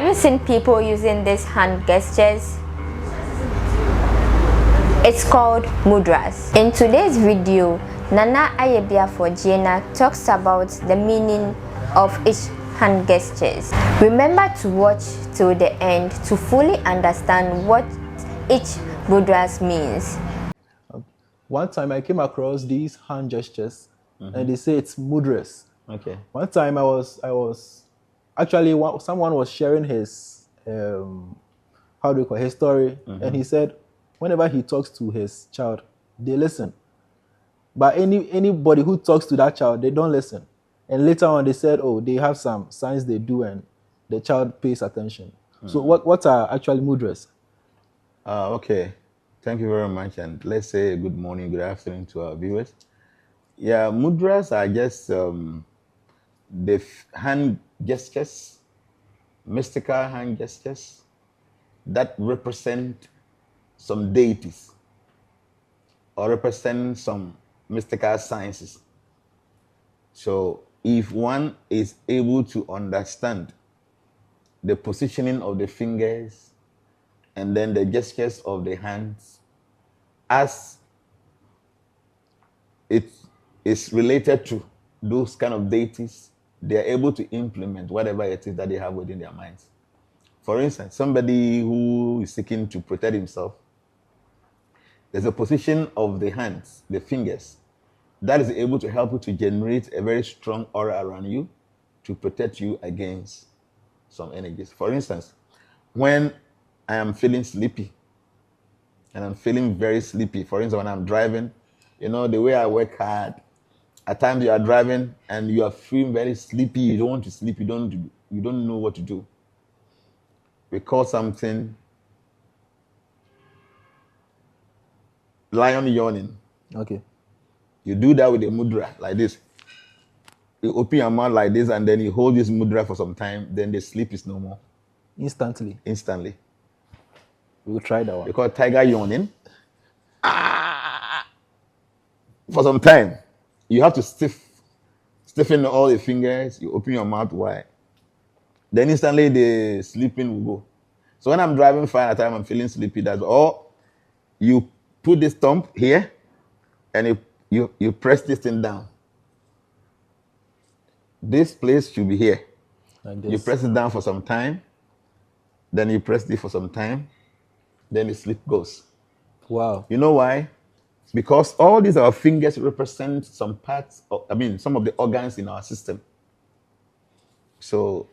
Have you seen people using these hand gestures? It's called Mudras. In today's video, Nana Ayebiafo JNANA talks about the meaning of each hand gestures. Remember to watch till the end to fully understand what each Mudras means. One time I came across these hand gestures and they say it's Mudras. Okay. One time I was actually someone was sharing his his story, and he said whenever he talks to his child, they listen. But anybody who talks to that child, they don't listen. And later on they said, oh, they have some signs they do and the child pays attention. So what are actually Mudras? Okay. Thank you very much. And let's say good morning, good afternoon to our viewers. Yeah, Mudras are just the hand gestures, mystical hand gestures that represent some deities or represent some mystical sciences. So if one is able to understand the positioning of the fingers and then the gestures of the hands as it is related to those kind of deities, they are able to implement whatever it is that they have within their minds. For instance, somebody who is seeking to protect himself, there's a position of the hands, the fingers, that is able to help you to generate a very strong aura around you to protect you against some energies. For instance, when I am feeling sleepy, and I'm feeling very sleepy, for instance, when I'm driving, you know, the way I work hard, at times you are driving and you are feeling very sleepy, you don't want to sleep, you don't know what to do. We call something lion yawning. Okay. You do that with a mudra like this. You open your mouth like this and then you hold this mudra for some time, then the sleep is no more. Instantly. We will try that one. We call tiger yawning. For some time, you have to stiffen all the fingers, you open your mouth wide. Then instantly the sleeping will go. So when I'm driving fine at time, I'm feeling sleepy, that's all. You put this thumb here and you press this thing down. This place should be here. Like this. You press it down for some time, then you press it for some time, then the sleep goes. Wow. You know why? Because all these our fingers represent some parts some of the organs in our system. So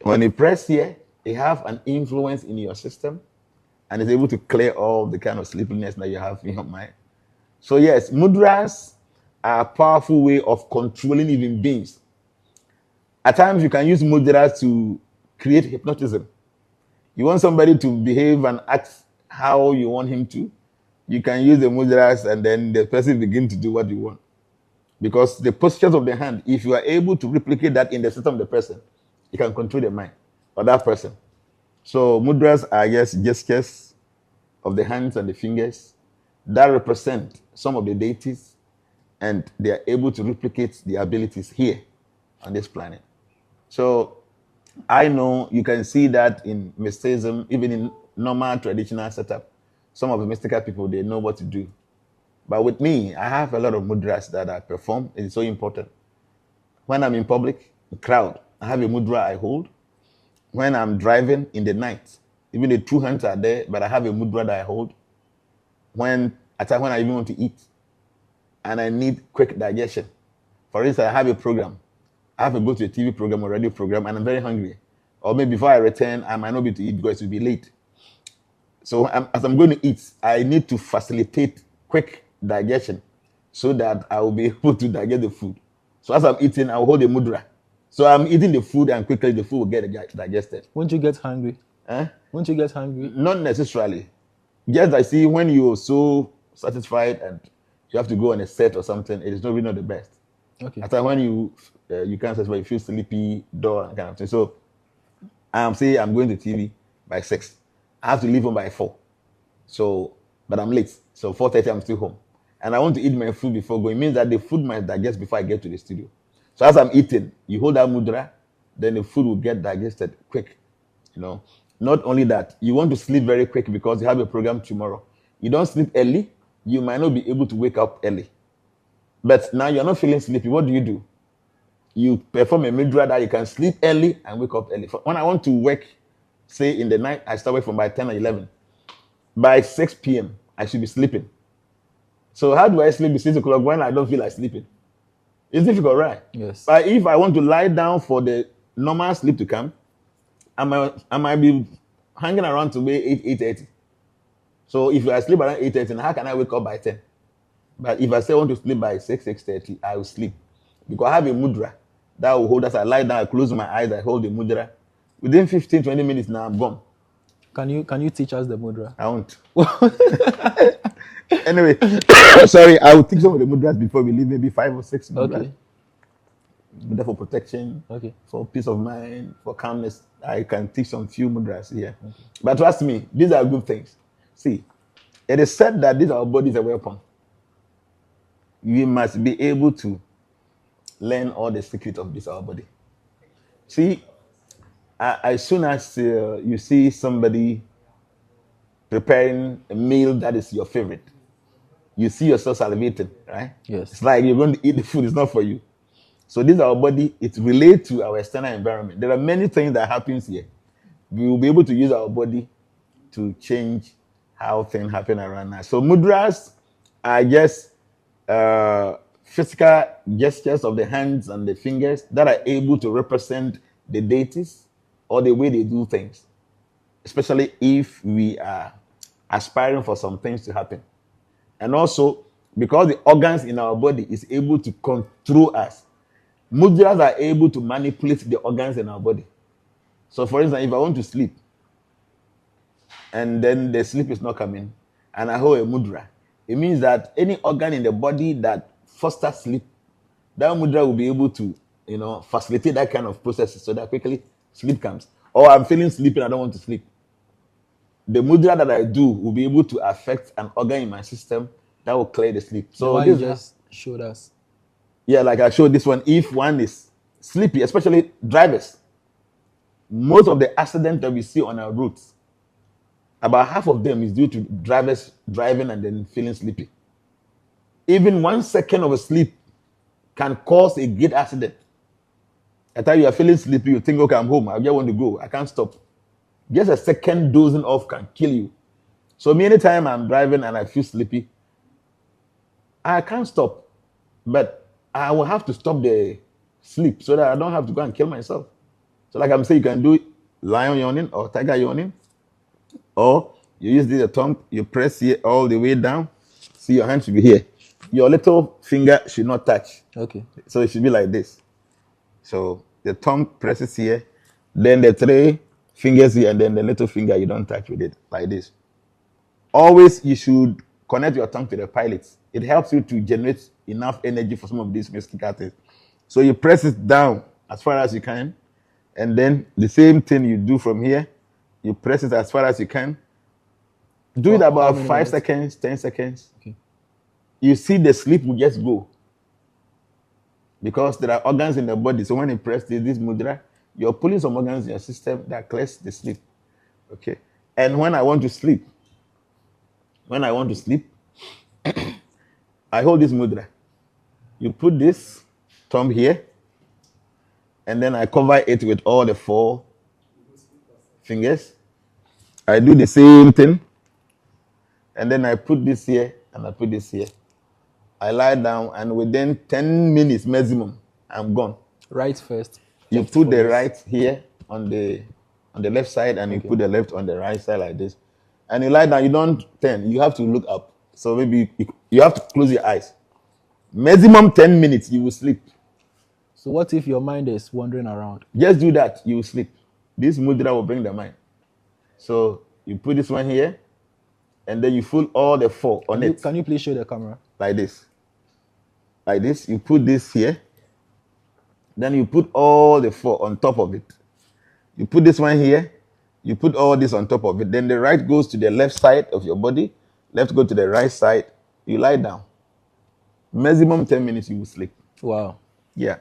when you press here, it have an influence in your system and is able to clear all the kind of sleepiness that you have in your mind. So yes, mudras are a powerful way of controlling living beings. At times you can use mudras to create hypnotism. You want somebody to behave and act how you want him to, you can use the mudras and then the person begin to do what you want. Because the postures of the hand, if you are able to replicate that in the system of the person, you can control the mind of that person. So mudras are just gestures of the hands and the fingers that represent some of the deities, and they are able to replicate the abilities here on this planet. So I know you can see that in mysticism, even in normal traditional setup. Some of the mystical people, they know what to do. But with me, I have a lot of mudras that I perform. It's so important. When I'm in public, crowd, I have a mudra I hold. When I'm driving in the night, even the two hands are there, but I have a mudra that I hold. When I even want to eat, and I need quick digestion. For instance, I have a program. I have to go to a TV program or radio program, and I'm very hungry. Or maybe before I return, I might not be able to eat because it will be late. So as I'm going to eat, I need to facilitate quick digestion so that I will be able to digest the food. So as I'm eating, I will hold the mudra. So I'm eating the food and quickly the food will get digested. Won't you get hungry? Won't you get hungry? Not necessarily. Just I see when you're so satisfied and you have to go on a set or something, it is not really the best. Okay. After when you can't satisfy, you feel sleepy, dull, kind of thing. So I'm going to TV by 6. I have to leave home by 4. So, but I'm late. So 4:30, I'm still home. And I want to eat my food before going. It means that the food might digest before I get to the studio. So as I'm eating, you hold that mudra, then the food will get digested quick You know, not only that, you want to sleep very quick because you have a program tomorrow. You don't sleep early, you might not be able to wake up early. But now you're not feeling sleepy. What do? You perform a mudra that you can sleep early and wake up early. When I want to work, say in the night, I start work from by 10 or 11. By 6 p.m., I should be sleeping. So how do I sleep at 6 o'clock when I don't feel like sleeping? It's difficult, right? Yes. But if I want to lie down for the normal sleep to come, I might be hanging around to 8:30. So if I sleep around 8:30, how can I wake up by 10? But if I say I want to sleep by 6:30, I will sleep. Because I have a mudra that will hold us. I lie down, I close my eyes, I hold the mudra. Within 15, 20 minutes now, I'm gone. Can you teach us the mudra? I won't. Anyway, sorry, I will teach some of the mudras before we leave, maybe 5 or 6 mudras. Okay. Mudra for protection, Okay. for peace of mind, for calmness. I can teach some few mudras here. Okay. But trust me, these are good things. See, it is said that this our body is a weapon. We must be able to learn all the secrets of this our body. See, as soon as you see somebody preparing a meal that is your favorite, you see yourself salivating, right? Yes. It's like you're going to eat the food, it's not for you. So this our body, it relates to our external environment. There are many things that happens here. We will be able to use our body to change how things happen around us. So mudras are just physical gestures of the hands and the fingers that are able to represent the deities or the way they do things, especially if we are aspiring for some things to happen. And also, because the organs in our body is able to control us, mudras are able to manipulate the organs in our body. So, for instance, if I want to sleep, and then the sleep is not coming, and I hold a mudra, it means that any organ in the body that fosters sleep, that mudra will be able to, facilitate that kind of process so that quickly sleep comes. Or I'm feeling sleepy and I don't want to sleep. The mudra that I do will be able to affect an organ in my system that will clear the sleep. So you just showed us. Yeah, like I showed this one. If one is sleepy, especially drivers, most of the accidents that we see on our roads, about half of them is due to drivers driving and then feeling sleepy. Even 1 second of a sleep can cause a great accident. At time you are feeling sleepy, you think, okay, I'm home, I just want to go, I can't stop. Just a second dozing off can kill you. So me, anytime I'm driving and I feel sleepy, I can't stop, but I will have to stop the sleep so that I don't have to go and kill myself. So like I'm saying, you can do lion yawning or tiger yawning, or you use the thumb, you press here all the way down. See, your hand should be here. Your little finger should not touch. Okay. So it should be like this. So the thumb presses here, then the 3 fingers here, and then the little finger you don't touch with it, like this. Always you should connect your tongue to the pilots. It helps you to generate enough energy for some of these mystical things. So you press it down as far as you can, and then the same thing you do from here, you press it as far as you can. Do it about 5 seconds, 10 seconds. Okay. You see the sleep will just go. Because there are organs in the body. So when you press this mudra, you're pulling some organs in your system that clears the sleep. Okay. And when I want to sleep, I hold this mudra. You put this thumb here, and then I cover it with all the 4 fingers. I do the same thing, and then I put this here, and I put this here. I lie down, and within 10 minutes maximum, I'm gone. Right first. You put the right here on the left side, and you put the left on the right side like this. And you lie down, you don't turn, you have to look up. So maybe you have to close your eyes. Maximum 10 minutes, you will sleep. So what if your mind is wandering around? Just do that, you will sleep. This mudra will bring the mind. So you put this one here, and then you pull all the 4 on it. Can you please show the camera? Like this. Like this. You put this here. Then you put all the 4 on top of it. You put this one here. You put all this on top of it. Then the right goes to the left side of your body. Left go to the right side. You lie down. Maximum 10 minutes you will sleep. Wow. Yeah.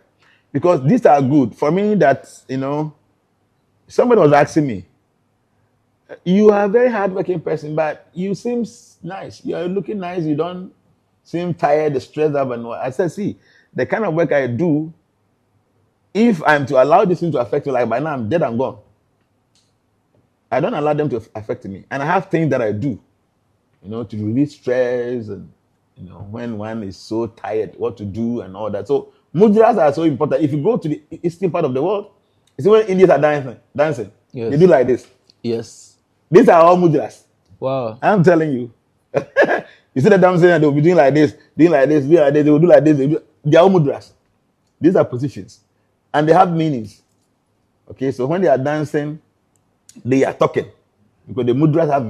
Because these are good. For me, that, somebody was asking me, You are a very hardworking person, but you seem nice. You are looking nice. You don't seem tired, stressed up, and what. I said, see, the kind of work I do, if I'm to allow this thing to affect me, like by now I'm dead, I'm gone. I don't allow them to affect me, and I have things that I do, to release stress and when one is so tired, what to do and all that. So mudras are so important. If you go to the eastern part of the world, you see when Indians are dancing, Yes. they do like this. Yes. These are all mudras. Wow. I'm telling you. You see the dancing and they'll be doing like this, doing like this, doing like this, they will do like this. They are all mudras. These are positions. And they have meanings. Okay, so when they are dancing, they are talking. Because the mudras have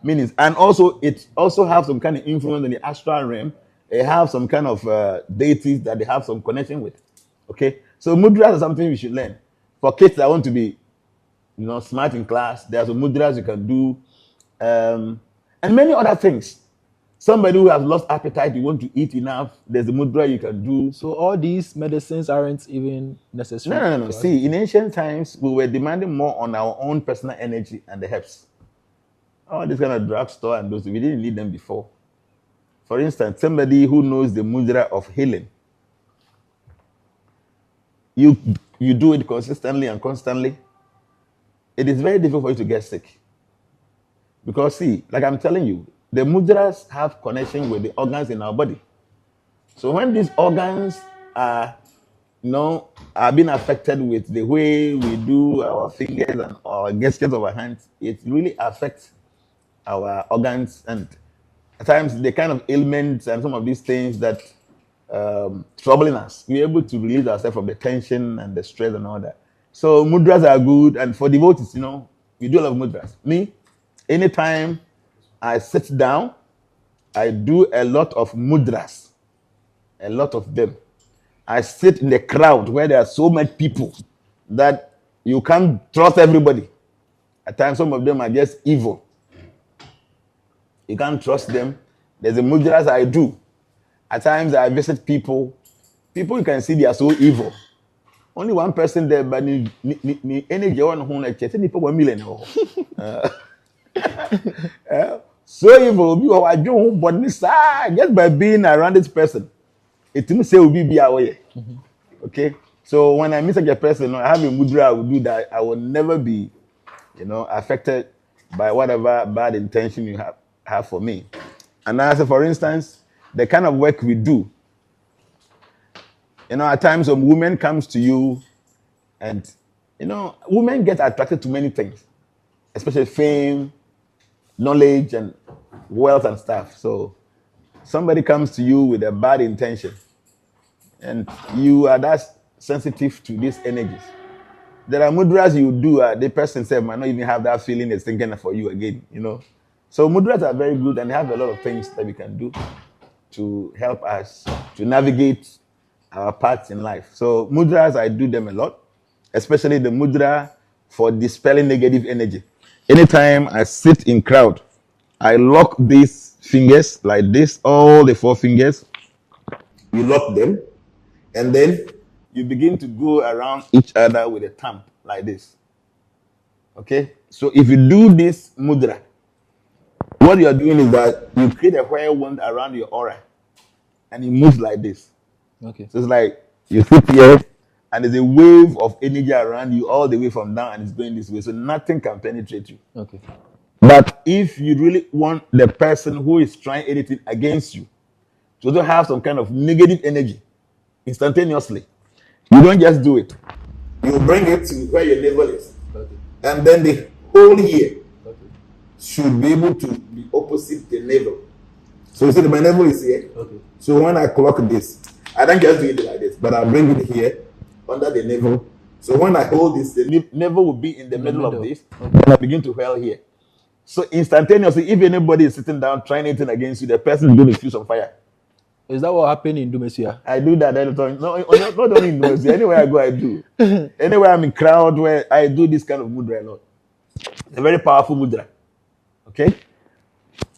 meanings. And also, it also have some kind of influence in the astral realm. They have some kind of deities that they have some connection with. Okay, so mudras are something we should learn. For kids that want to be, smart in class, there's some mudras you can do. And many other things. Somebody who has lost appetite, you want to eat enough, there's a mudra you can do. So all these medicines aren't even necessary? No. See, in ancient times, we were demanding more on our own personal energy and the herbs. All this kind of drugstore and those, we didn't need them before. For instance, somebody who knows the mudra of healing, you do it consistently and constantly, it is very difficult for you to get sick. Because see, like I'm telling you, the mudras have connection with the organs in our body. So when these organs are being affected with the way we do our fingers and our gestures of our hands, it really affects our organs, and at times the kind of ailments and some of these things that troubling us, we're able to release ourselves from the tension and the stress and all that. So mudras are good, and for devotees, we do a lot of mudras. Me, anytime I sit down, I do a lot of mudras, a lot of them. I sit in the crowd where there are so many people that you can't trust everybody. At times, some of them are just evil. You can't trust them. There's a mudras I do. At times, I visit people. People you can see they are so evil. Only one person there, but energy on who like people 1 million. So evil, you are doing but just by being around this person, it will say will be away. Okay, so when I meet such a person, I have a mudra, I will do that. I will never be, affected by whatever bad intention you have for me. And as for instance, the kind of work we do, at times when women comes to you, and women get attracted to many things, especially fame, knowledge, and wealth and stuff. So somebody comes to you with a bad intention, and you are that sensitive to these energies. There are mudras you do, the person said might not even have that feeling is thinking for you again, So mudras are very good, and they have a lot of things that we can do to help us to navigate our paths in life. So mudras, I do them a lot, especially the mudra for dispelling negative energy. Anytime I sit in crowd, I lock these fingers like this, all the 4 fingers. You lock them, and then you begin to go around each other with a thumb like this. Okay? So if you do this mudra, what you are doing is that you create a whirlwind around your aura, and it moves like this. Okay. So it's like you sit here, and there's a wave of energy around you all the way from down, and it's going this way. So nothing can penetrate you. Okay. But if you really want the person who is trying anything against you to also have some kind of negative energy instantaneously, you don't just do it. You bring it to where your navel is. Okay. And then the whole here should be able to be opposite the navel. So you see my navel is here. Okay. So when I clock this, I don't just do it like this, but I bring it here under the navel. So when I hold this, the navel will be in the middle of this, and I begin to whirl here. So instantaneously, if anybody is sitting down trying anything against you, the person is going to feel some fire. Is that what happened in Dumesia? I do that all the time. No, not only in Dumesia. Anywhere I go, I do. Anywhere I'm in crowd where I do this kind of mudra a lot. It's a very powerful mudra. Okay?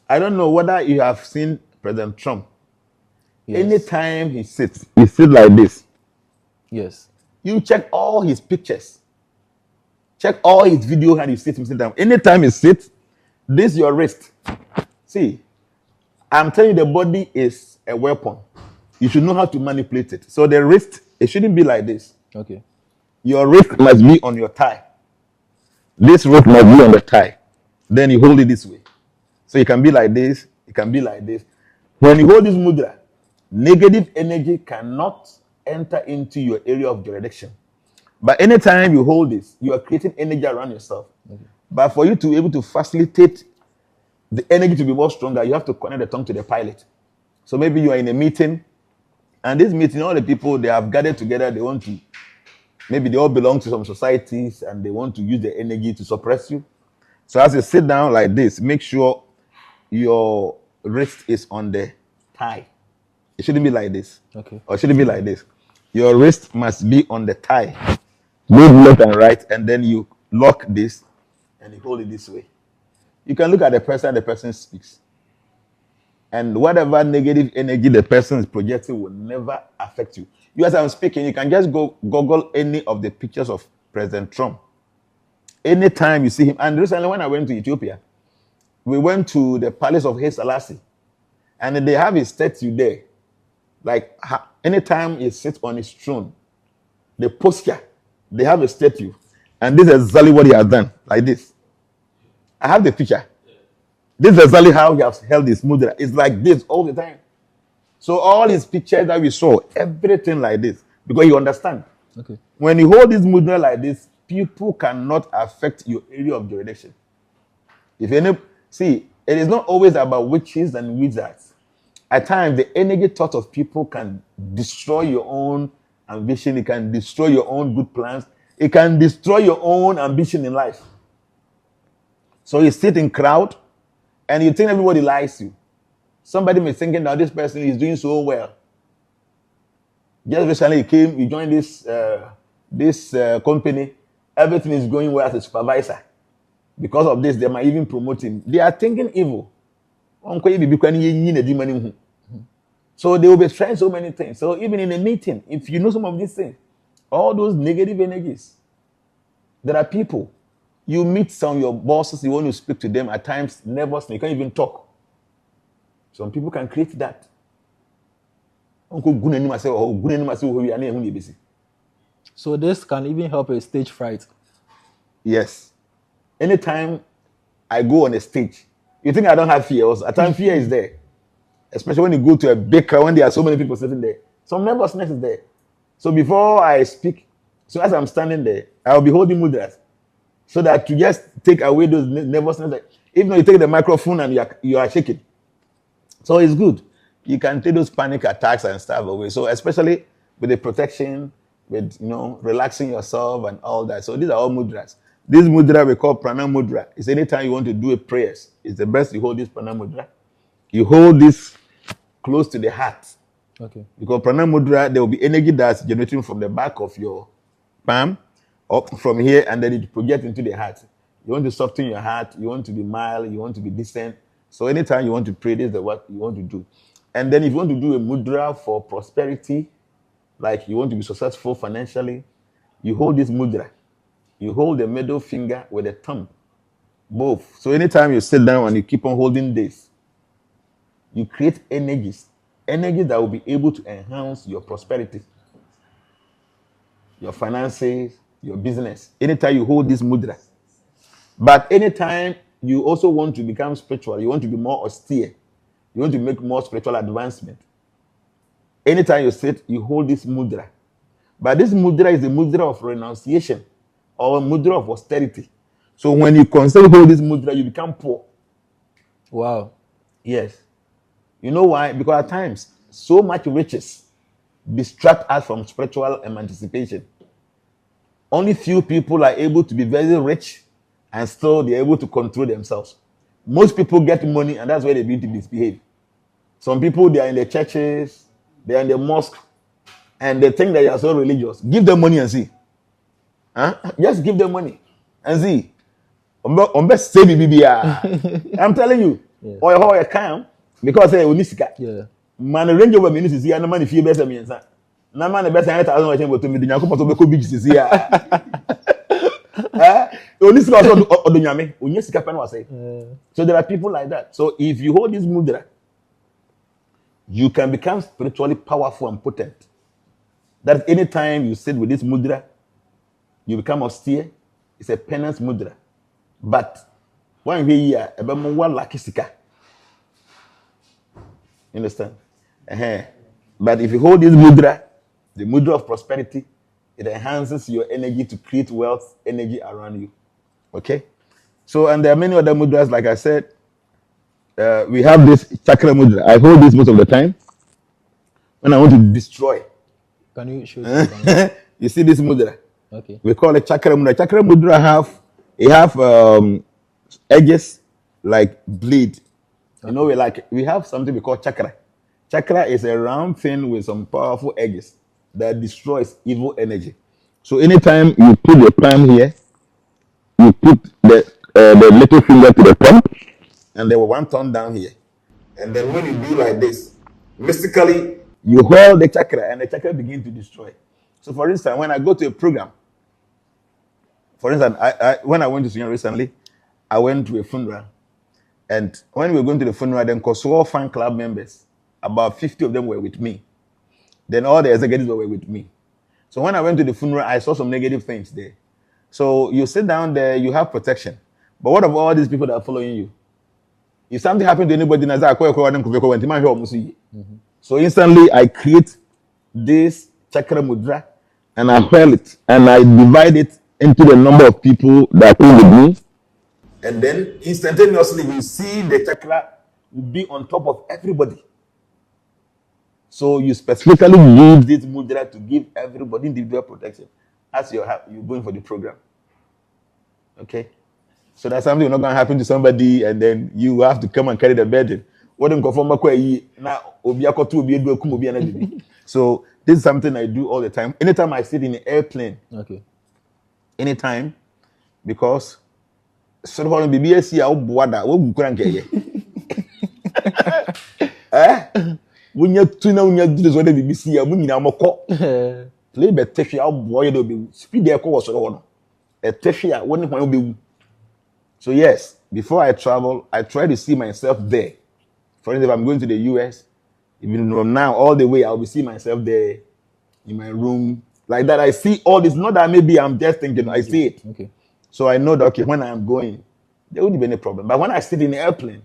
I don't know whether you have seen President Trump. Yes. Anytime he sits like this. Yes. You check all his pictures. Check all his videos and you sit down. Anytime you sit, this your wrist. See, I'm telling you, the body is a weapon. You should know how to manipulate it. So the wrist, it shouldn't be like this. Okay. Your wrist must be on your thigh. This wrist must be on the thigh. Then you hold it this way. So it can be like this. It can be like this. When you hold this mudra, negative energy cannot enter into your area of jurisdiction. But anytime you hold this, you are creating energy around yourself. Okay. But for you to be able to facilitate the energy to be more stronger, you have to connect the tongue to the pilot. So maybe you are in a meeting, and this meeting, all the people, they have gathered together, they want to, maybe they all belong to some societies, and they want to use the energy to suppress you. So as you sit down like this, make sure your wrist is on the thigh. It shouldn't be like this. Okay. Or it shouldn't be like this. Your wrist must be on the thigh. Move left and right, and then you lock this, and you hold it this way. You can look at the person speaks. And whatever negative energy the person is projecting will never affect you. You, as I'm speaking, you can just go Google any of the pictures of President Trump. Anytime you see him, and recently when I went to Ethiopia, we went to the palace of Haile Selassie, and they have his statue there. Like anytime he sits on his throne, the posture, they have a statue, and this is exactly what he has done, like this. I have the picture. This is exactly how he has held his mudra. It's like this all the time. So all his pictures that we saw, everything like this, because you understand. Okay. When you hold this mudra like this, people cannot affect your area of jurisdiction. If any, see, it is not always about witches and wizards. At times, the energy thought of people can destroy your own ambition. It can destroy your own good plans. It can destroy your own ambition in life. So you sit in crowd, and you think everybody likes you. Somebody may be thinking that this person is doing so well. Just recently you joined this company. Everything is going well as a supervisor. Because of this, they might even promote him. They are thinking evil. So they will be trying so many things. So even in a meeting, if you know some of these things, all those negative energies, there are people. You meet some of your bosses, you want to speak to them at times, nervous, you can't even talk. Some people can create that. So this can even help a stage fright. Yes. Anytime I go on a stage, you think I don't have fear? At times fear is there. Especially when you go to a big crowd, when there are so many people sitting there. Some nervousness is there. So before I speak, so as I'm standing there, I'll be holding mudras. So that to just take away those nervousness, like, even though you take the microphone and you are shaking. So it's good. You can take those panic attacks and stuff away. So especially with the protection, with relaxing yourself and all that. So these are all mudras. This mudra we call prana mudra. It's anytime you want to do a prayers. It's the best you hold this prana mudra. You hold this close to the heart. Okay. Because prana mudra, there will be energy that's generating from the back of your palm up from here, and then it projects into the heart. You want to soften your heart. You want to be mild. You want to be decent. So anytime you want to pray, this is what you want to do. And then if you want to do a mudra for prosperity, like you want to be successful financially, you hold this mudra. You hold the middle finger with the thumb, both. So anytime you sit down and you keep on holding this, you create energies that will be able to enhance your prosperity, your finances, your business. Anytime you hold this mudra. But anytime you also want to become spiritual, you want to be more austere, you want to make more spiritual advancement. Anytime you sit, you hold this mudra. But this mudra is the mudra of renunciation or mudra of austerity. So when you constantly hold this mudra, you become poor. Wow. Yes. You know why? Because at times, so much riches distract us from spiritual emancipation. Only few people are able to be very rich and still they're able to control themselves. Most people get money and that's where they begin to misbehave. Some people, they are in the churches, they are in the mosque, and they think they are so religious. Give them money and see. Just give them money and see. I'm telling you. Or how I can because I unisika. Yeah. Man range over minutes here, no money fee better me answer. No man better 100,000 to me. The Yakupo to be big. Only sika odunyame, onye sika pen was say. So there are people like that. So if you hold this mudra, you can become spiritually powerful and potent. That any time you sit with this mudra, you become austere. It's a penance mudra. But when we hear about more lucky sika, you understand? But if you hold this mudra, the mudra of prosperity, it enhances your energy to create wealth, energy around you. Okay? So, and there are many other mudras, like I said. We have this chakra mudra. I hold this most of the time when I want to destroy. Can you show it? You see this mudra? Okay. We call it chakra mudra. Chakra mudra have edges like blade. You know, we have something we call chakra. Chakra is a round thing with some powerful edges that destroys evil energy. So anytime you put the palm here, you put the little finger to the thumb, and there were one thumb down here. And then when you do like this, mystically, you hold the chakra, and the chakra begin to destroy. So for instance, when I go to a program, for instance, when I went to Sudan recently, I went to a funeral. And when we were going to the funeral, then Kosovo fan club members, about 50 of them were with me. Then all the executives were with me. So when I went to the funeral, I saw some negative things there. So you sit down there, you have protection. But what of all these people that are following you? If something happened to anybody, so instantly I create this chakra mudra and I hurl it and I divide it into the number of people that are with me. And then instantaneously you see the chakra will be on top of everybody. So you specifically use this mudra to give everybody individual protection as you're going for the program. Okay? So that's something not going to happen to somebody and then you have to come and carry the burden. So this is something I do all the time. Anytime I sit in an airplane. Okay. Anytime. Because so BBS when you tuna when you do this, what the BBC ya when you na moko play be tefi a boy do be speed there ko so no e tefi a when when be. So yes, before I travel, I try to see myself there. For instance, if I'm going to the US, even from now all the way, I'll be seeing myself there in my room like that. I see all this. Not that maybe I'm just thinking. I see it. Okay. So I know that okay, when I'm going, there wouldn't be any problem. But when I sit in the airplane,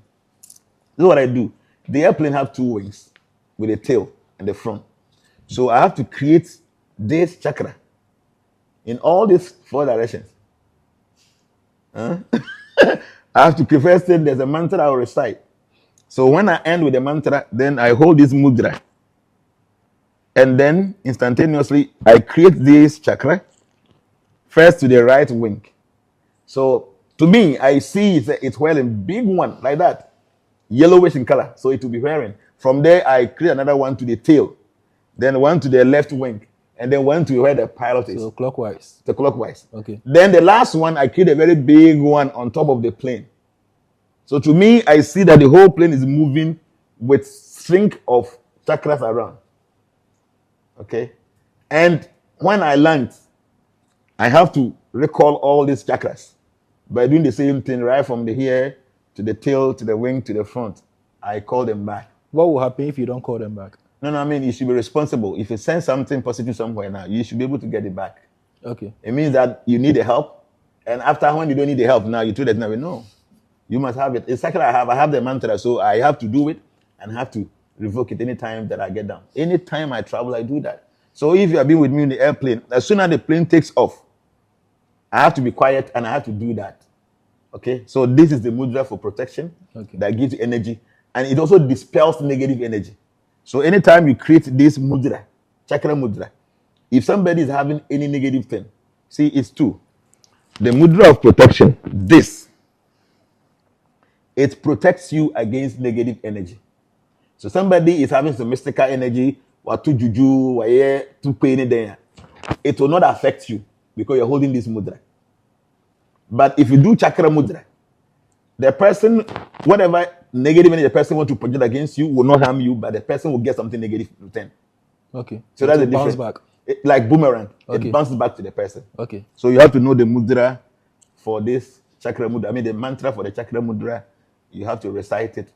this is what I do. The airplane have two wings with a tail and the front. So I have to create this chakra in all these four directions. I have to first say there's a mantra I will recite. So when I end with the mantra, then I hold this mudra. And then instantaneously, I create this chakra first to the right wing. So to me, I see it's wearing big one like that, yellowish in color. So it will be wearing. From there, I create another one to the tail, then one to the left wing, and then one to where the pilot is. So clockwise. The clockwise. Okay. Then the last one, I create a very big one on top of the plane. So to me, I see that the whole plane is moving with string of chakras around. Okay. And when I land, I have to recall all these chakras by doing the same thing right from the here to the tail to the wing to the front. I call them back. What will happen if you don't call them back? No, I mean, you should be responsible. If you send something positive somewhere now, you should be able to get it back. Okay. It means that you need the help. And after when you don't need the help now, you told that now, no. You must have it. It's like I have the mantra, so I have to do it and have to revoke it anytime that I get down. Anytime I travel, I do that. So if you have been with me in the airplane, as soon as the plane takes off, I have to be quiet and I have to do that. Okay? So this is the mudra for protection that gives you energy. And it also dispels negative energy. So anytime you create this mudra, chakra mudra, if somebody is having any negative thing, see, it's two. The mudra of protection, this, it protects you against negative energy. So somebody is having some mystical energy, it will not affect you because you're holding this mudra. But if you do chakra mudra, the person, whatever negative energy the person wants to project against you will not harm you, but the person will get something negative in return. Okay. So that's the difference. Bounce back. Like boomerang. Okay. It bounces back to the person. Okay. So you have to know the mudra for this chakra mudra. I mean, the mantra for the chakra mudra, you have to recite it.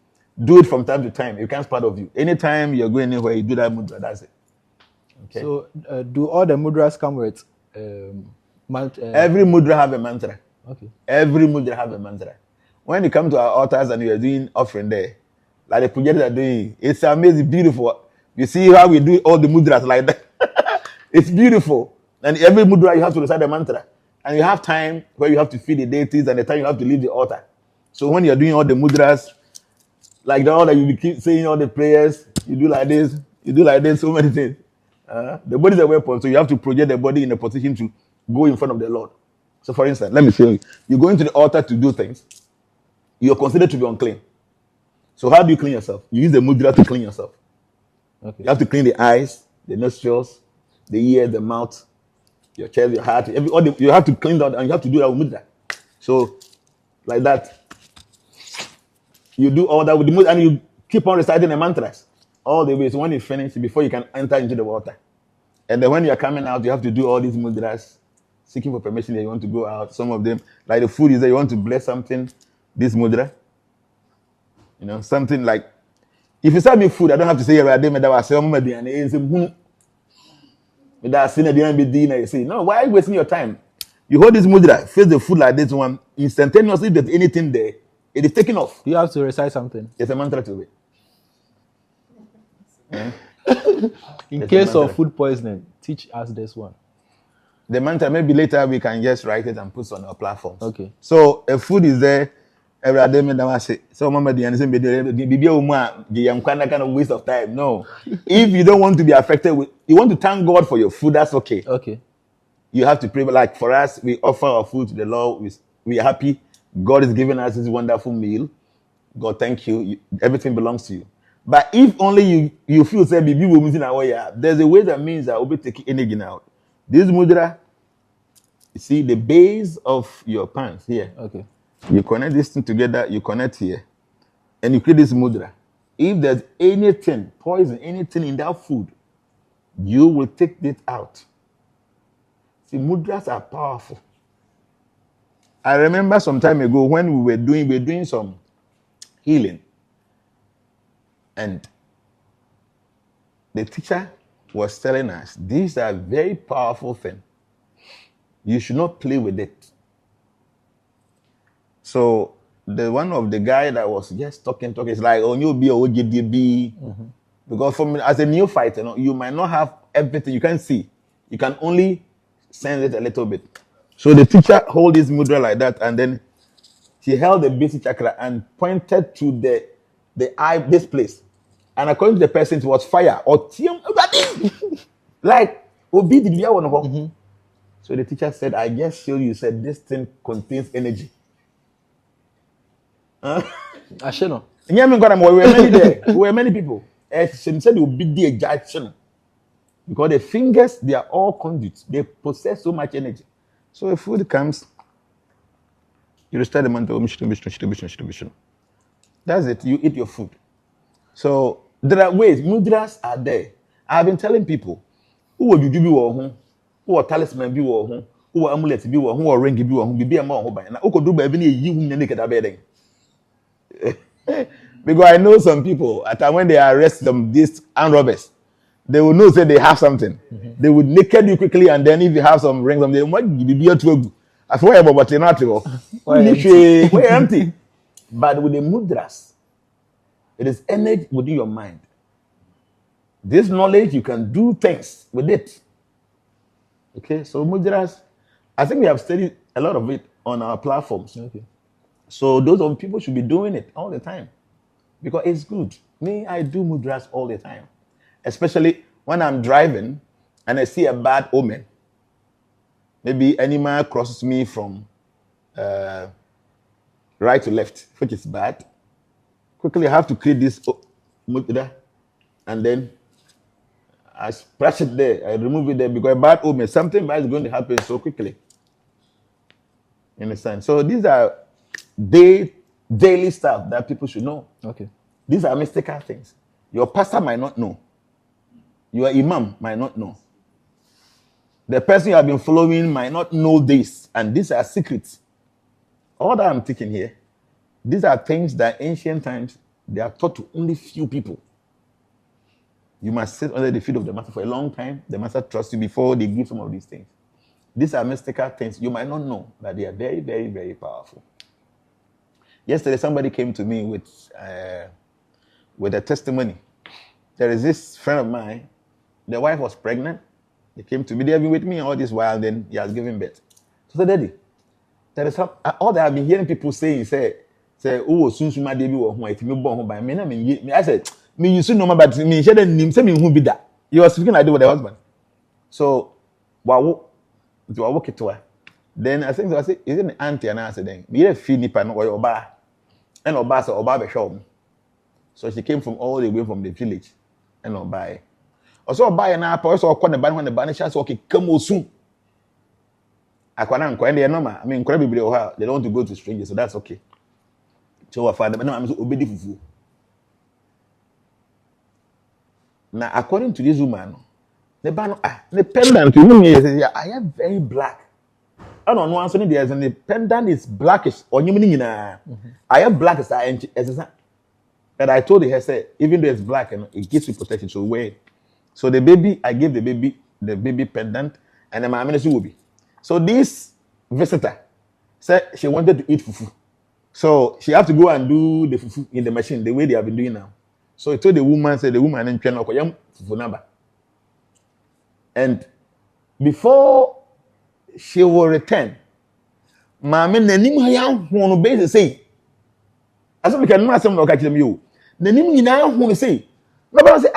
Do it from time to time. It becomes part of you. Anytime you're going anywhere, you do that mudra. That's it. Okay. So, do all the mudras come with every mudra have a mantra. Okay. Every mudra have a mantra. When you come to our altars and you are doing offering there, like the projects are doing, it's amazing, beautiful. You see how we do all the mudras like that. It's beautiful. And every mudra you have to recite the mantra. And you have time where you have to feed the deities and the time you have to leave the altar. So when you're doing all the mudras, like the order, you keep saying all the prayers, you do like this, so many things. The body is a weapon, so you have to project the body in a position to go in front of the Lord. So for instance, let me show you. You go into the altar to do things. You're considered to be unclean. So how do you clean yourself? You use the mudra to clean yourself. Okay. You have to clean the eyes, the nostrils, the ears, the mouth, your chest, your heart. You have to clean that, and you have to do that with mudra. So, like that, you do all that with the mudra, and you keep on reciting the mantras all the way. So when you finish, before you can enter into the water, and then when you are coming out, you have to do all these mudras, seeking for permission that you want to go out. Some of them, like the food is that you want to bless something, this mudra. You know, something like, if you serve me food, I don't have to say, no, why are you wasting your time? You hold this mudra, face the food like this one, instantaneously, if there's anything there, it is taken off. You have to recite something. It's a mantra to it. In case of food poisoning, teach us this one. The mantra, maybe later we can just write it and put it on our platforms. Okay. So, a food is there. So, Mama, the kind of waste of time. No. If you don't want to be affected with, you want to thank God for your food, that's okay. Okay. You have to pray. Like for us, we offer our food to the Lord. We are happy. God is giving us this wonderful meal. God, thank you. Everything belongs to you. But if only you feel say, "Baby, we're missing our way," there's a way that means that we'll be taking energy now. This mudra, you see the base of your pants here. Okay. You connect this thing together, you connect here, and you create this mudra. If there's anything, poison, anything in that food, you will take it out. See, mudras are powerful. I remember some time ago when we were doing some healing, and the teacher was telling us, these are very powerful things. You should not play with it. So the one of the guy that was just talking is like, oh, you'll be a OGDB. Because for me, as a neophyte, you might not have everything. You can't see. You can only sense it a little bit. So the teacher hold his mudra like that, and then he held the basic chakra and pointed to the eye, this place. And according to the person, it was fire or like obi did you. So the teacher said, I guess you said this thing contains energy. I should know. We were many there. We were many people. She said it would be the ejection. Because the fingers, they are all conduits. They possess so much energy. So if food comes, you restart the mantra. That's it. You eat your food. So there are ways. Mudras are there. I've been telling people, who will you be who will talisman be who will amulet be who will ring be who be a more who by now. Who could do by you naked bedding. Because I know some people at time when they arrest them, these armed robbers, they will know say they have something. They would naked you quickly, and then if you have some rings, they might give you a 12. I swear about it, not we're empty. But with the mudras, it is energy within your mind. This knowledge, you can do things with it. Okay, so mudras, I think we have studied a lot of it on our platforms. Okay. So those people should be doing it all the time because it's good. Me, I do mudras all the time, especially when I'm driving and I see a bad omen. Maybe animal crosses me from right to left, which is bad. Quickly, I have to create this mudra, and then I splash it there. I remove it there because a bad omen, something bad is going to happen so quickly. You understand? So these are daily stuff that people should know. Okay. These are mystical things. Your pastor might not know. Your imam might not know. The person you have been following might not know this, and these are secrets. all that I'm teaching here, these are things that ancient times, they are taught to only few people. You must sit under the feet of the master for a long time. The master trusts you before they give some of these things. These are mystical things. You might not know, but they are very, very, very powerful. Yesterday, somebody came to me with a testimony. There is this friend of mine, the wife was pregnant. They came to me, they have been with me all this while, then he has given birth. So I said, Daddy, there is all that I've been hearing people saying, say, oh, soon my baby will wait me born by me. I said, me, you soon know about me, she didn't say me who be that. You were speaking like that with the husband. So, wow, do I walk it to her? Then I think I said, is it an auntie? And I said, then, me, a fee nipa no or your bar. And Oba said, Oba be show. So she came from all the way from the village. And Oba. Also, Oba and I, also, call the band when the banishes okay, come soon. I can't quite the normal. I mean, incredibly, they don't want to go to strangers, so that's okay. So I find them, no, I'm so obedient. Now, according to this woman, the pendant, I am very black. I don't know, Anthony, there's an pendant is blackish, or you mean, I am black as and I told her, say, even though it's black, and it gives you protection, so wear. So the baby, I gave the baby pendant, and then my ministry will be. So this visitor said she wanted to eat fufu. So she have to go and do the fufu in the machine, the way they have been doing now. So he told the woman, said the woman in China, fufu number. And before she will return, Mamma Nanim Hayam won't be the same. As we can not some look at you. Nanim now won't say. Nobody say,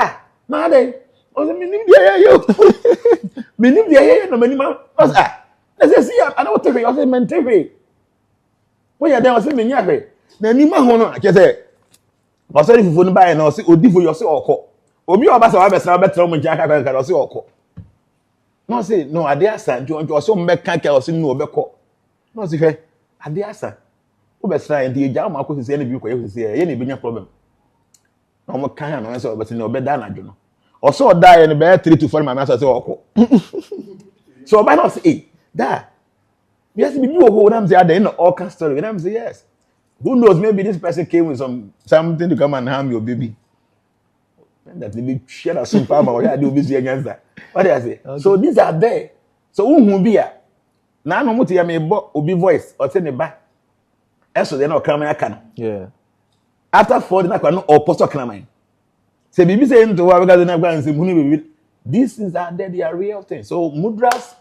Mother, or the meaning you. Meaning the air, no minimum. Let's see, I don't take it. I say, man, take it. When you're there, I say, Minyake. Nanima Hono, I just say, I said, if you wouldn't buy and I'll see, or do for yourself or Obi Obasa, I better when Jack can see or no, say, no, I dare son, you are so mechanic or see no beco. No, see, I dare son. Obesa and the Jama could say any book, you say, any big problem. No more kind of answer, but no better than I do know. Or so die in a bed 3 to 4 my master. So by not say, that. Yes, we knew who them say at the end of all kind story. And I'm say yes. Who knows? Maybe this person came with something to come and harm your baby. And that they be share a super or yeah, do busy against that. What do I say? Okay. So these are there. So who be here? Now no muti ya me obi voice or send it back. And so they not coming I can. Yeah. After 4 days, I can or post coming. Say baby saying to what because they and say these things are there, they are real things. So Mudras,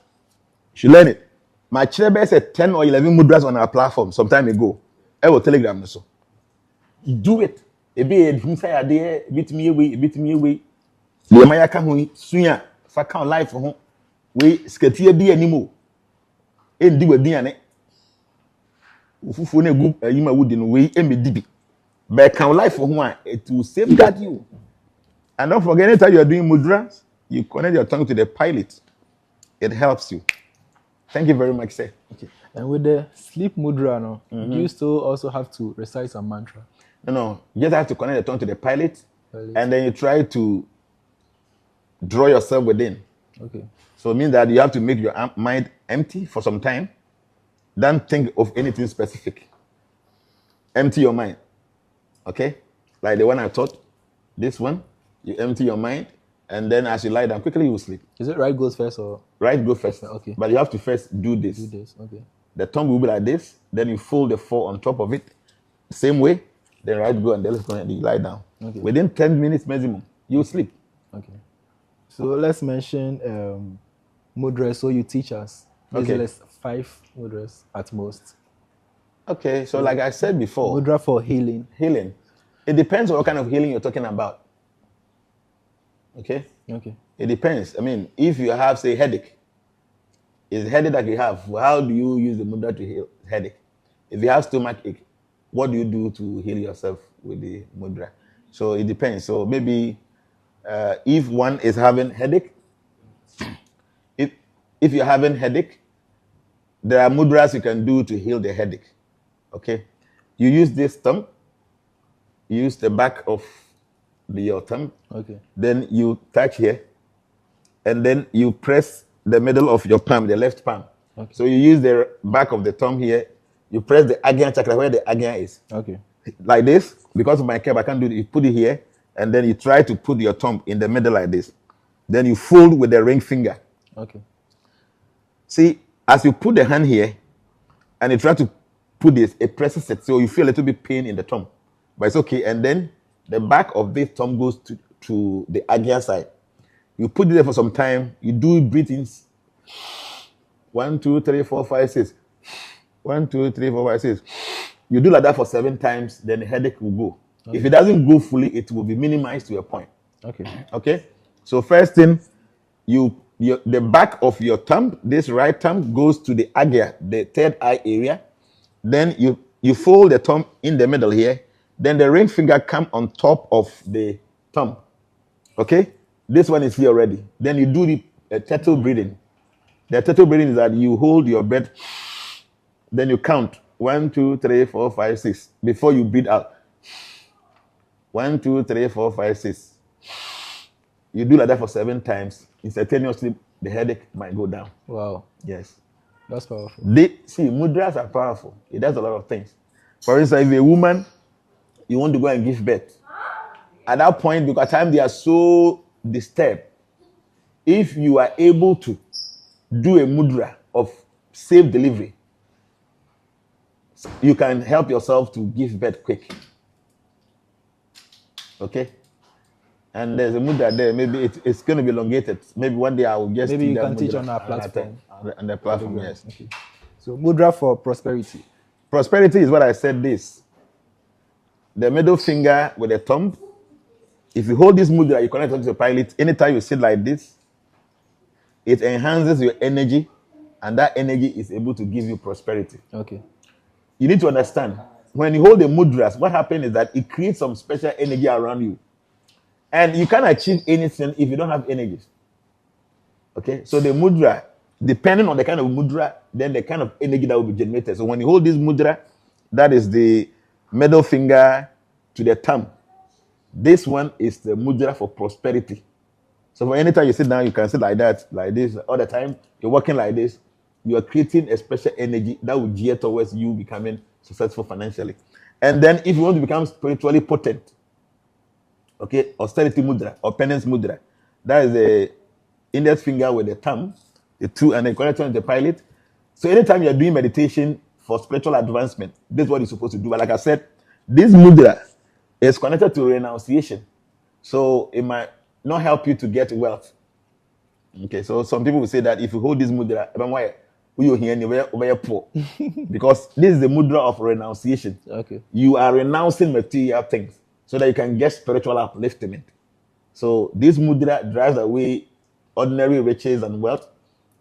should learn it. My chair said 10 or 11 Mudras on our platform some time ago. I will Telegram so. Do it. A bit inside there, bit me away. The Maya come sooner. If I count life for home, we skatia be anymore. And do a DNA. Ufufune group, you might would in a way, and be DB. But count life for one, it will safeguard you. And don't forget, anytime you are doing Mudras, you connect your tongue to the pilot. It helps you. Thank you very much, sir. Okay. And with the sleep mudra, no, you still also have to recite some mantra. No. You just have to connect the tongue to the pilot, and then you try to draw yourself within. Okay. So it means that you have to make your mind empty for some time. Don't think of anything specific. Empty your mind. Okay? Like the one I taught, this one, you empty your mind, and then as you lie down, quickly you will sleep. Is it right goes first or? Right goes first. Okay. But you have to first do this. Okay. The tongue will be like this, then you fold the 4 on top of it. Same way, then right go and then let's go and you lie down. Okay. Within 10 minutes maximum, you sleep. Okay. So let's mention mudras. So you teach us. Okay. 5 mudras at most. Okay, so like I said before. Mudra for healing. Healing. It depends on what kind of healing you're talking about. Okay? Okay. It depends. I mean, if you have, say, headache, it's headache that you have. How do you use the mudra to heal headache? If you have stomach ache, what do you do to heal yourself with the mudra? So it depends. So maybe if one is having headache, if you're having headache, there are mudras you can do to heal the headache. Okay? You use this thumb. You use the back of your thumb. Okay. Then you touch here. And then you press the middle of your palm, the left palm. Okay. So you use the back of the thumb here. You press the Agyan chakra where the Agyan is. Okay. Like this. Because of my cap, I can't do it. You put it here, and then you try to put your thumb in the middle like this. Then you fold with the ring finger. Okay. See, as you put the hand here, and you try to put this, it presses it, so you feel a little bit pain in the thumb. But it's okay. And then the back of this thumb goes to the Agyan side. You put it there for some time. You do breathings. 1, 2, 3, 4, 5, 6. 1, 2, 3, 4, 5, 6. You do like that for 7 times, then the headache will go. Okay. If it doesn't go fully, it will be minimized to a point. Okay. Okay. So first thing, the back of your thumb, this right thumb goes to the Agya, the third eye area. Then you fold the thumb in the middle here. Then the ring finger come on top of the thumb. Okay. This one is here already. Then you do the turtle breathing. The turtle breathing is that you hold your breath. Then you count 1, 2, 3, 4, 5, 6 before you breathe out. 1, 2, 3, 4, 5, 6. You do like that for 7 times. Instantaneously, the headache might go down. Wow. Yes. That's powerful. See, mudras are powerful. It does a lot of things. For instance, if a woman, you want to go and give birth, at that point, because time they are so disturbed, if you are able to do a mudra of safe delivery, you can help yourself to give birth quick. Okay? And there's a mudra there. Maybe it's going to be elongated. Maybe one day I will just... Maybe you can teach on our platform. On the platform, yes. Okay. So mudra for prosperity. Prosperity is what I said this. The middle finger with the thumb. If you hold this mudra, you connect it to the pilot. Anytime you sit like this, it enhances your energy, and that energy is able to give you prosperity. Okay. You need to understand, when you hold the mudras, what happens is that it creates some special energy around you. And you can't achieve anything if you don't have energies. Okay? So the mudra, depending on the kind of mudra, then the kind of energy that will be generated. So when you hold this mudra, that is the middle finger to the thumb. This one is the mudra for prosperity. So for any time you sit down, you can sit like that, like this, all the time. You're working like this. You are creating a special energy that will gear towards you becoming successful financially. And then if you want to become spiritually potent, okay, austerity mudra or penance mudra, that is the index finger with the thumb, the two, and then connect on the pilot. So anytime you're doing meditation for spiritual advancement, this is what you're supposed to do. But like I said, this mudra is connected to renunciation. So it might not help you to get wealth. Okay, so some people will say that if you hold this mudra, poor. Because this is the mudra of renunciation. Okay. You are renouncing material things so that you can get spiritual upliftment. So this mudra drives away ordinary riches and wealth,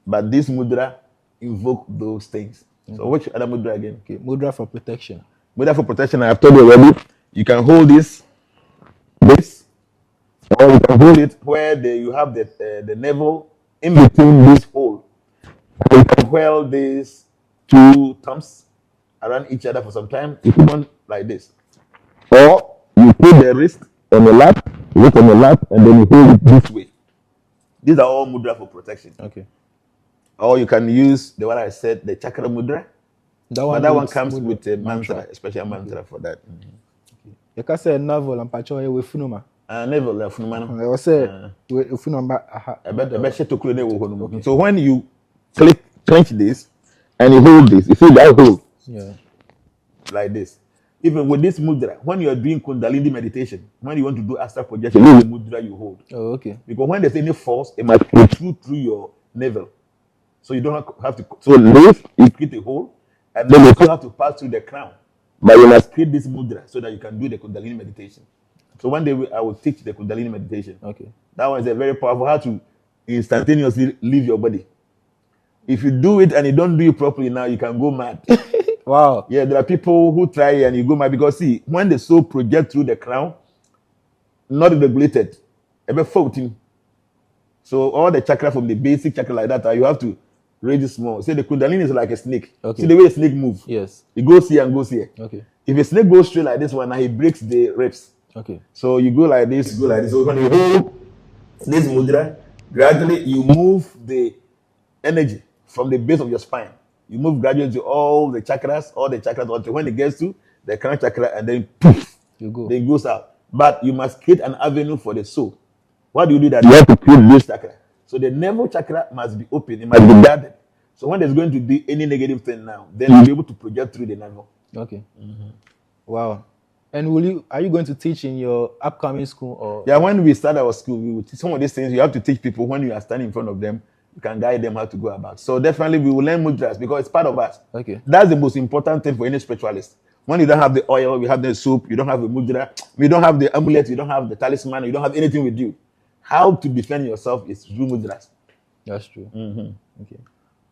but this mudra invoke those things. Mm-hmm. So which other mudra again? Okay, mudra for protection. Mudra for protection, I have told you already. You can hold this, or you can hold it where you have the navel in between this hole. You can hold these 2 thumbs around each other for some time. You put one like this. Or you put the wrist on your lap, look on your lap, and then you hold it this way. These are all mudra for protection. Okay. Or you can use the one I said, the chakra mudra. That one comes with a mantra, a special mantra for that. You can say navel and pacho with funuma. Navel and funuma. I was say with funuma. So when you clench this and you hold this, you see that hold? Yeah. Like this. Even with this mudra, when you are doing Kundalini meditation, when you want to do astral projection, this is the mudra you hold. Oh, okay. Because when there's any force, it might protrude through your navel. So you don't have to. So this, you create a hole, and then you still have to pass through the crown. But you must create this mudra so that you can do the Kundalini meditation. So one day I will teach the Kundalini meditation. Okay. That one is a very powerful, how to instantaneously leave your body. If you do it and you don't do it properly now, you can go mad. Wow. Yeah, there are people who try and you go mad because see, when the soul projects through the crown, not regulated, about 14. So all the chakra from the basic chakra like that, you have to raise it small. Say the Kundalini is like a snake. Okay. See the way a snake moves. Yes. It goes here and goes here. Okay. If a snake goes straight like this one, now he breaks the ribs. Okay. So you go like this, you go like this. So when you hold this mudra, gradually you move the energy from the base of your spine You move gradually to all the chakras, until when it gets to the crown chakra, and then poof, You go. then it goes out. But you must create an avenue for the soul. What do you do that? You have to create this chakra. So the navel chakra must be open, it must be guarded. So when there's going to be any negative thing now, then you'll be able to project through the navel. Okay. Wow. And are you going to teach in your upcoming school or? Yeah, when we start our school, we will teach some of these things. You have to teach people when you are standing in front of them. You can guide them how to go about. So definitely we will learn mudras because it's part of us. Okay. That's the most important thing for any spiritualist. When you don't have the oil, you have the soap, you don't have the mudra, you don't have the amulet, you don't have the talisman, you don't have anything with you. How to defend yourself is through mudras. That's true. Okay.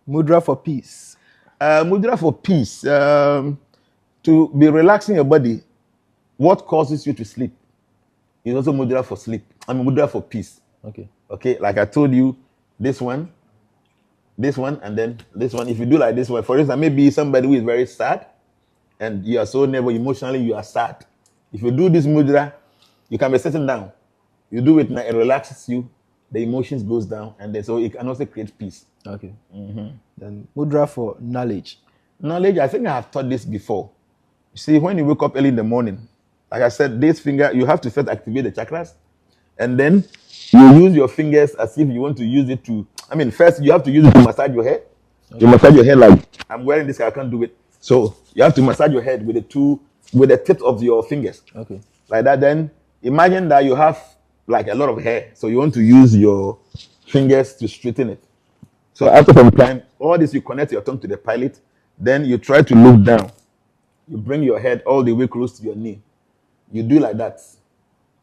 Mudra for peace. Mudra for peace. To be relaxing your body. What causes you to sleep is also mudra for sleep. Mudra for peace. Okay. Okay, like I told you, this one, and then this one. If you do like this one, for instance, maybe somebody who is very sad, and you are so nervous, emotionally you are sad. If you do this mudra, you can be sitting down. You do it now, it relaxes you, the emotions goes down, and then so it can also create peace. Okay. Then mudra for knowledge. Knowledge, I think I have taught this before. You see, when you wake up early in the morning, like I said, this finger, you have to first activate the chakras, and then you use your fingers as if you want to use it to, first you have to use it to massage your head. Okay. You massage your head like, I'm wearing this, I can't do it. So you have to massage your head with the tips of your fingers. Okay. Like that, then imagine that you have like a lot of hair, so you want to use your fingers to straighten it. So after some time, all this, you connect your tongue to the pilot, then you try to look down. You bring your head all the way close to your knee. You do like that.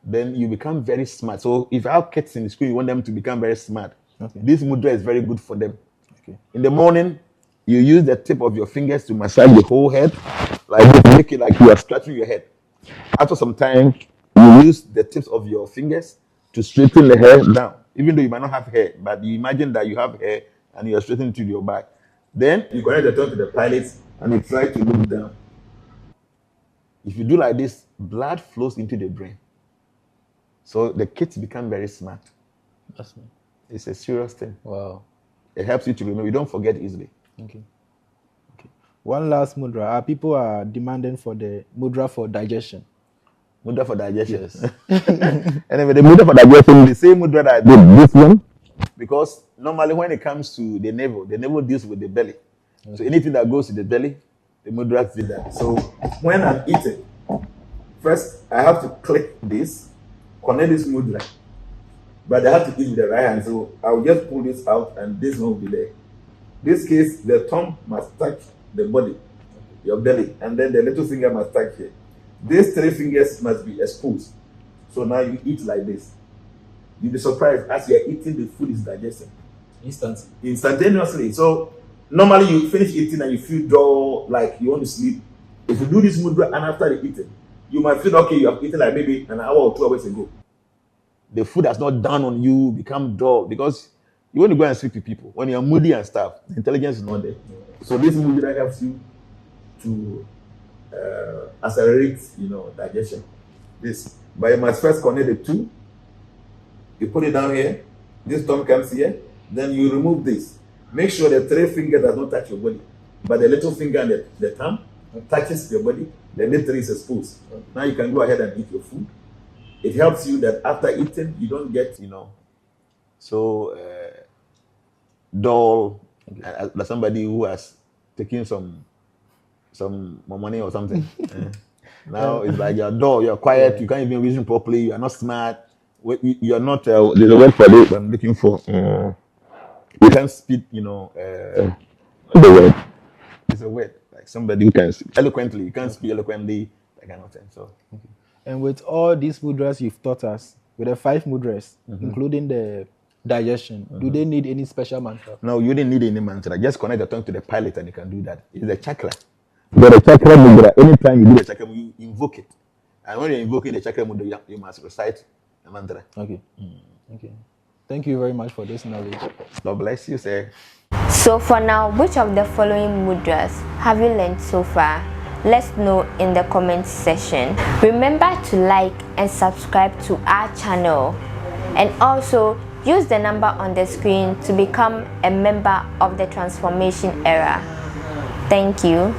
Then you become very smart. So if you have kids in school, you want them to become very smart. Okay. This mudra is very good for them. Okay. In the morning, you use the tip of your fingers to massage the whole head. Like this, make it like you are scratching your head. After some time, you use the tips of your fingers to straighten the hair down. Even though you might not have hair, but you imagine that you have hair and you are straightening to your back. Then you connect the tongue to the pilot and you try to look down. If you do like this, blood flows into the brain. So the kids become very smart. That's nice. It's a serious thing. Wow. It helps you to remember. You don't forget easily. Okay. One last mudra. People are demanding for the mudra for digestion. Mudra for digestion. Yes. Anyway, the mudra for digestion, the same mudra that I did, this one, because normally when it comes to the navel deals with the belly. Okay. So anything that goes to the belly, the mudras did that. So when I'm eating, first I have to click this, connect this mudra, but I have to eat with the right hand. So I'll just pull this out and this one will be there. This case, the thumb must touch the body, your belly, and then the little finger must touch here. These three fingers must be exposed. So now you eat like this. You'll be surprised as you are eating, the food is digested. Instantaneously. So normally you finish eating and you feel dull, like you want to sleep. If you do this mudra and after the eating, you might feel okay, you have eaten like maybe an hour or 2 hours ago. The food has not done on you, become dull, because you want to go and sleep with people. When you're moody and stuff, the intelligence is not there. So this mudra helps you to accelerate, digestion. This, but you must first connect the two. You put it down here. This thumb comes here. Then you remove this. Make sure the three fingers does not touch your body, but the little finger and the thumb touches your body. The little is exposed. Now you can go ahead and eat your food. It helps you that after eating, you don't get, so dull. Like somebody who has taken some more money or something. Now it's like you're dull, you're quiet, you can't even reason properly, you are not smart, you're not, there's a word for it I'm looking for. You can't speak, the word. It's a word, like somebody who can speak eloquently, you can't speak eloquently, that kind of thing. So. Okay. And with all these mudras you've taught us, with the 5 mudras, including the digestion, do they need any special mantra? No, you didn't need any mantra. Just connect the tongue to the pilot and you can do that. It's a chakra. But the chakra mudra, anytime you do the chakra, you invoke it. And when you're invoking the chakra mudra, you must recite the mantra. Okay. Okay. Thank you very much for this knowledge. God bless you, sir. So for now, which of the following mudras have you learned so far? Let's know in the comment section. Remember to like and subscribe to our channel, and also use the number on the screen to become a member of the transformation era. Thank you.